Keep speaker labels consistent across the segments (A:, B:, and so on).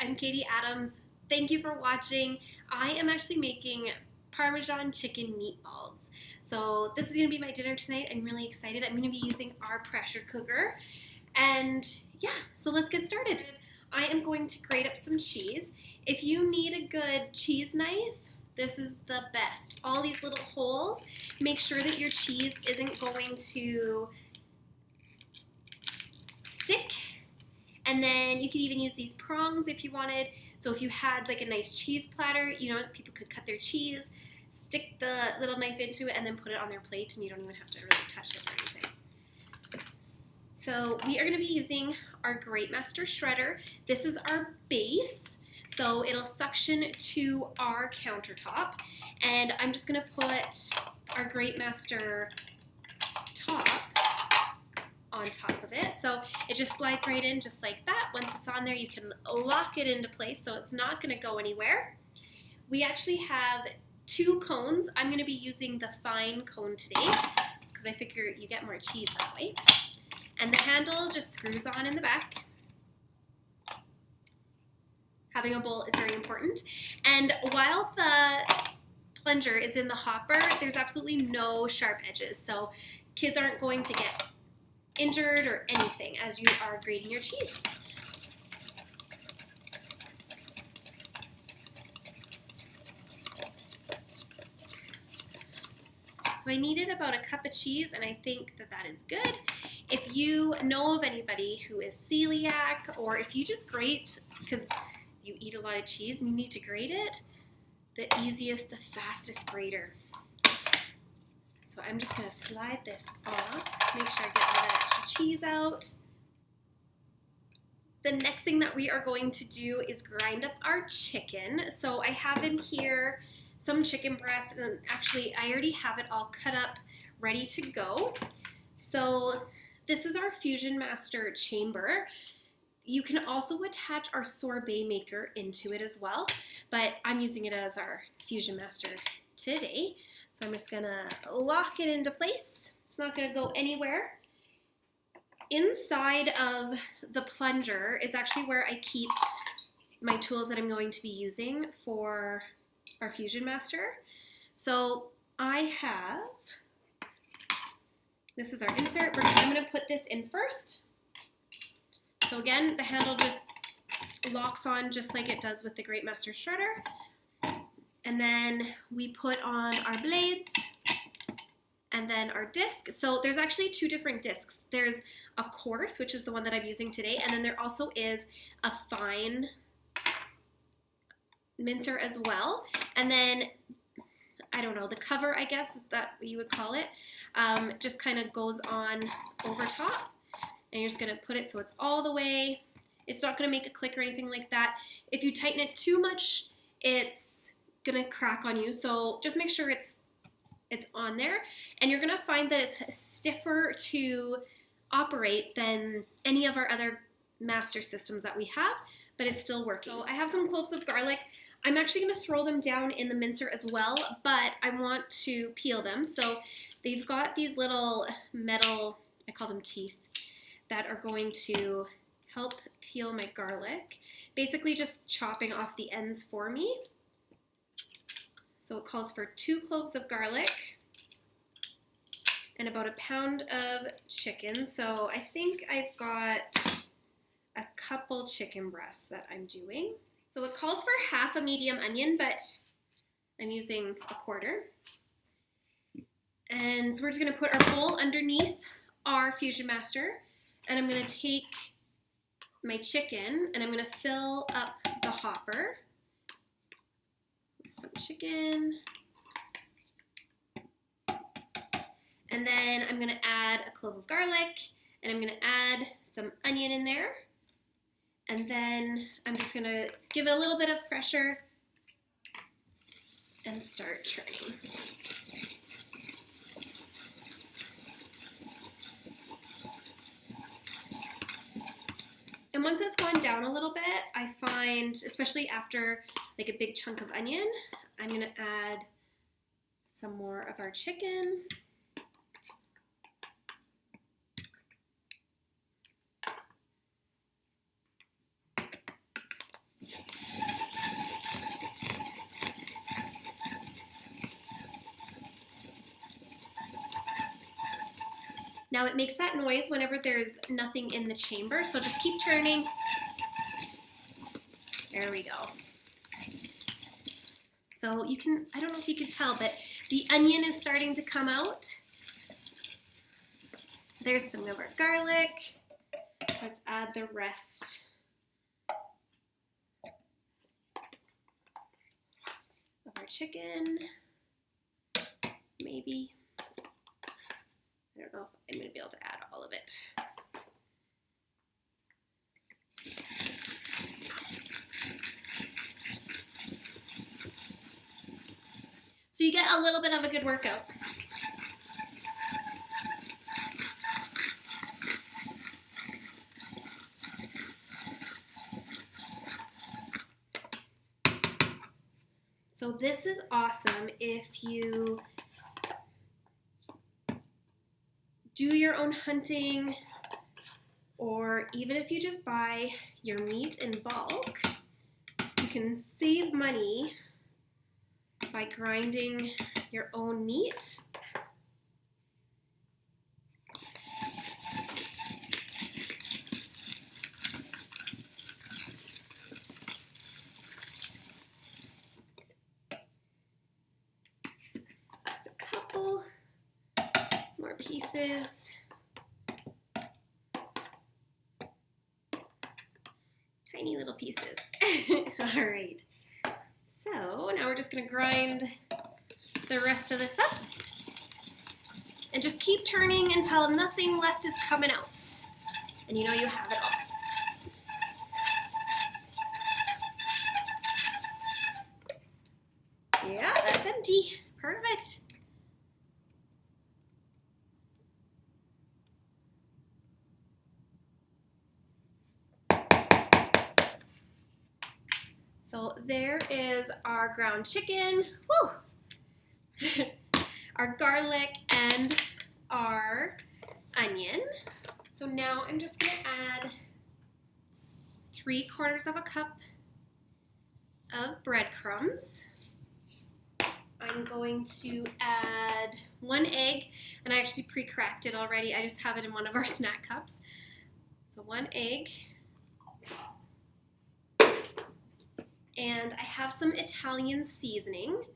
A: I'm Katie Adams. Thank you for watching. I am actually making Parmesan chicken meatballs. So this is going to be my dinner tonight. I'm really excited. I'm going to be using our pressure cooker. And yeah, so let's get started. I am going to grate up some cheese. If you need a good cheese knife, this is the best. All these little holes, make sure that your cheese isn't going to stick. And then you could even use these prongs if you wanted. So if you had like a nice cheese platter, you know, people could cut their cheese, stick the little knife into it, and then put it on their plate, and you don't even have to really touch it or anything. So we are going to be using our Great Master shredder. This is our base, so it'll suction to our countertop. And I'm just going to put our Great Master top on top of it. So it just slides right in just like that. Once it's on there, you can lock it into place so it's not going to go anywhere. We actually have 2 cones. I'm going to be using the fine cone today because I figure you get more cheese that way. And the handle just screws on in the back. Having a bowl is very important. And while the plunger is in the hopper, there's absolutely no sharp edges. So kids aren't going to get injured or anything as you are grating your cheese. So I needed about a cup of cheese, and I think that that is good. If you know of anybody who is celiac, or if you just grate because you eat a lot of cheese and you need to grate it, the easiest, the fastest grater. So I'm just going to slide this off, make sure I get all that extra cheese out. The next thing that we are going to do is grind up our chicken. So I have in here some chicken breast, and actually I already have it all cut up, ready to go. So this is our Fusion Master chamber. You can also attach our sorbet maker into it as well, but I'm using it as our Fusion Master today. So I'm just gonna lock it into place. It's not gonna go anywhere. Inside of the plunger is actually where I keep my tools that I'm going to be using for our Fusion Master. So I have, this is our insert. I'm gonna put this in first. So again, the handle just locks on just like it does with the Great Master shredder. And then we put on our blades and then our disc. So there's actually 2 different discs. There's a coarse, which is the one that I'm using today, and then there also is a fine mincer as well. And then, I don't know, the cover, I guess, is that what you would call it, just kind of goes on over top. And you're just going to put it so it's all the way. It's not going to make a click or anything like that. If you tighten it too much, it's going to crack on you. So just make sure it's on there. And you're going to find that it's stiffer to operate than any of our other master systems that we have, but it's still working. So I have some cloves of garlic. I'm actually going to throw them down in the mincer as well, but I want to peel them. So they've got these little metal, I call them teeth, that are going to help peel my garlic. Basically just chopping off the ends for me. So it calls for 2 cloves of garlic and about a pound of chicken. So I think I've got a couple chicken breasts that I'm doing. So it calls for half a medium onion, but I'm using a quarter. And so we're just gonna put our bowl underneath our Fusion Master, and I'm gonna take my chicken and I'm gonna fill up the hopper with some chicken. And then I'm gonna add a clove of garlic, and I'm gonna add some onion in there. And then I'm just gonna give it a little bit of pressure and start turning. And once it's gone down a little bit, I find, especially after like a big chunk of onion, I'm gonna add some more of our chicken. Now it makes that noise whenever there's nothing in the chamber, so just keep turning. There we go. So you can, I don't know if you could tell, but the onion is starting to come out. There's some of our garlic. Let's add the rest. Of our chicken, maybe. I don't know if I'm going to be able to add all of it. So you get a little bit of a good workout. So this is awesome if you do your own hunting, or even if you just buy your meat in bulk, you can save money by grinding your own meat. Just a couple more pieces. Tiny little pieces. All right. So now we're just going to grind the rest of this up. And just keep turning until nothing left is coming out. And you know you have it all. Yeah, that's empty. Perfect. So there is our ground chicken, woo! Our garlic and our onion. So now I'm just gonna add 3/4 cup of breadcrumbs. I'm going to add 1 egg, and I actually pre-cracked it already. I just have it in one of our snack cups. So 1 egg. And I have some Italian seasoning.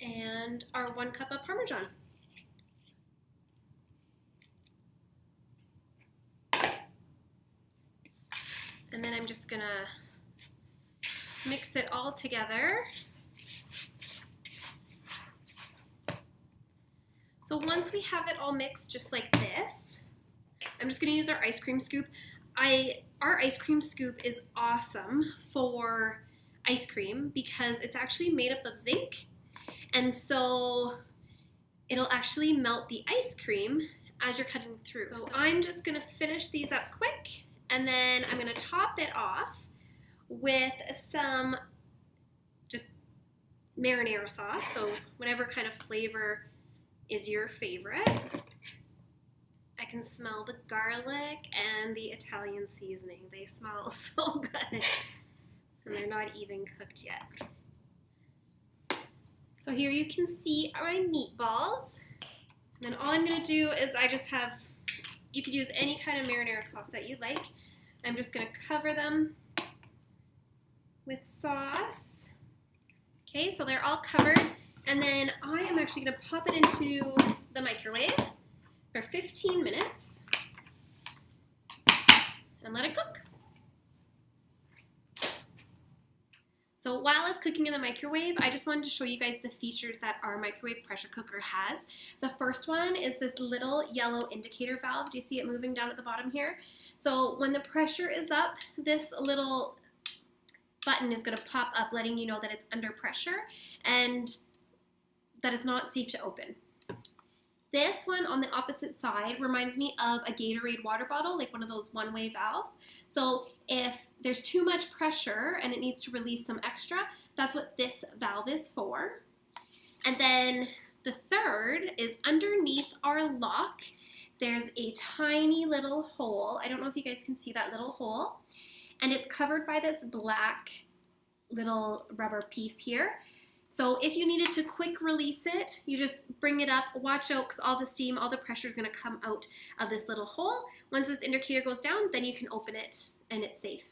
A: And our 1 cup of Parmesan. And then I'm just gonna mix it all together. So once we have it all mixed just like this, I'm just gonna use our ice cream scoop. Our ice cream scoop is awesome for ice cream because it's actually made up of zinc. And so it'll actually melt the ice cream as you're cutting through. So I'm just gonna finish these up quick, and then I'm gonna top it off with some just marinara sauce. So whatever kind of flavor is your favorite. I can smell the garlic and the Italian seasoning. They smell so good. And they're not even cooked yet. So here you can see my meatballs. And then all I'm gonna do is I just have, you could use any kind of marinara sauce that you like. I'm just gonna cover them with sauce. Okay, so they're all covered. And then I am actually gonna pop it into the microwave for 15 minutes and let it cook. So while it's cooking in the microwave, I just wanted to show you guys the features that our microwave pressure cooker has. The first one is this little yellow indicator valve. Do you see it moving down at the bottom here? So when the pressure is up, this little button is gonna pop up letting you know that it's under pressure and that it's not safe to open. This one on the opposite side reminds me of a Gatorade water bottle, like one of those one-way valves. So if there's too much pressure and it needs to release some extra, that's what this valve is for. And then The third is underneath our lock. There's a tiny little hole. I don't know if you guys can see that little hole. And it's covered by this black little rubber piece here. So if you needed to quick release it, you just bring it up, watch out because all the steam, all the pressure is going to come out of this little hole. Once this indicator goes down, then you can open it and it's safe.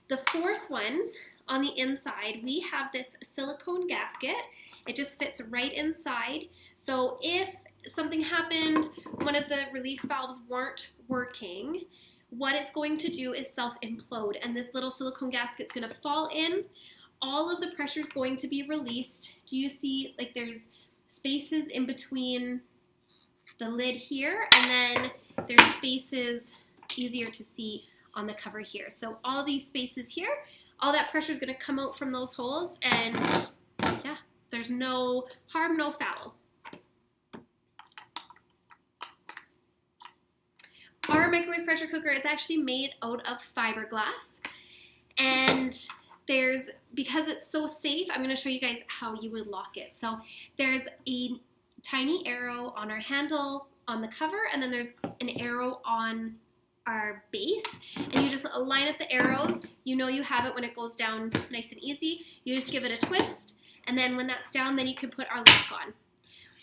A: The fourth one, on the inside, we have this silicone gasket. It just fits right inside. So if something happened, one of the release valves weren't working, what it's going to do is self-implode, and this little silicone gasket's going to fall in. All of the pressure is going to be released. Do you see, like, there's spaces in between the lid here, and then there's spaces easier to see on the cover here. So all these spaces here, all that pressure is going to come out from those holes, and yeah, there's no harm, no foul. Our microwave pressure cooker is actually made out of fiberglass, and because it's so safe, I'm going to show you guys how you would lock it. So there's a tiny arrow on our handle on the cover, and then there's an arrow on our base, and you just line up the arrows. You know you have it when it goes down nice and easy. You just give it a twist, and then when that's down, then you can put our lock on.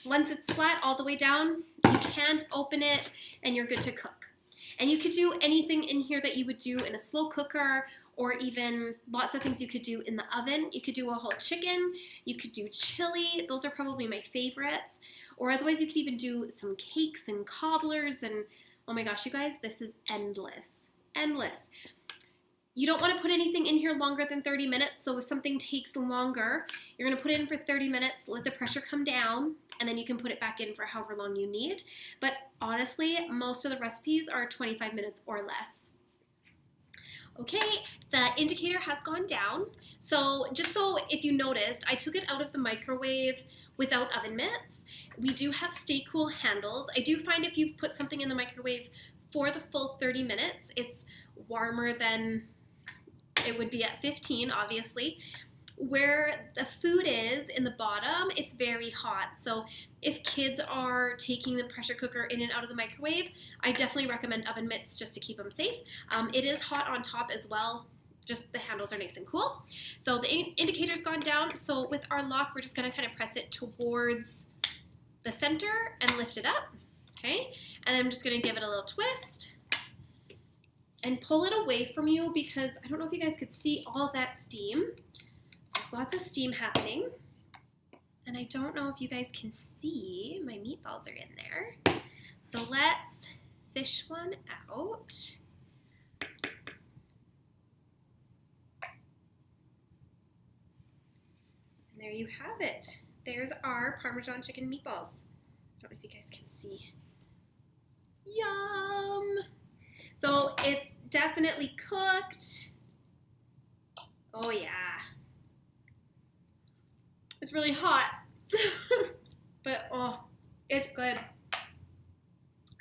A: Once it's flat all the way down, you can't open it, and you're good to cook. And you could do anything in here that you would do in a slow cooker, or even lots of things you could do in the oven. You could do a whole chicken, you could do chili, those are probably my favorites. Or otherwise you could even do some cakes and cobblers, and oh my gosh, you guys, this is endless, endless. You don't want to put anything in here longer than 30 minutes, so if something takes longer, you're going to put it in for 30 minutes, let the pressure come down, and then you can put it back in for however long you need. But honestly, most of the recipes are 25 minutes or less. Okay, the indicator has gone down. So just so if you noticed, I took it out of the microwave without oven mitts. We do have stay cool handles. I do find if you put something in the microwave for the full 30 minutes, it's warmer than it would be at 15, obviously. Where the food is in the bottom, it's very hot. So if kids are taking the pressure cooker in and out of the microwave, I definitely recommend oven mitts just to keep them safe. It is hot on top as well, just the handles are nice and cool. So the indicator's gone down, so with our lock, we're just gonna kind of press it towards the center and lift it up, okay? And I'm just gonna give it a little twist and pull it away from you, because I don't know if you guys could see all of that steam. There's lots of steam happening, and I don't know if you guys can see, my meatballs are in there. So let's fish one out. And there you have it. There's our Parmesan chicken meatballs. I don't know if you guys can see. Yum! So it's definitely cooked. Oh yeah. It's really hot, but oh, it's good.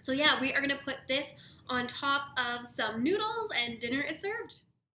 A: So yeah, we are gonna put this on top of some noodles and dinner is served.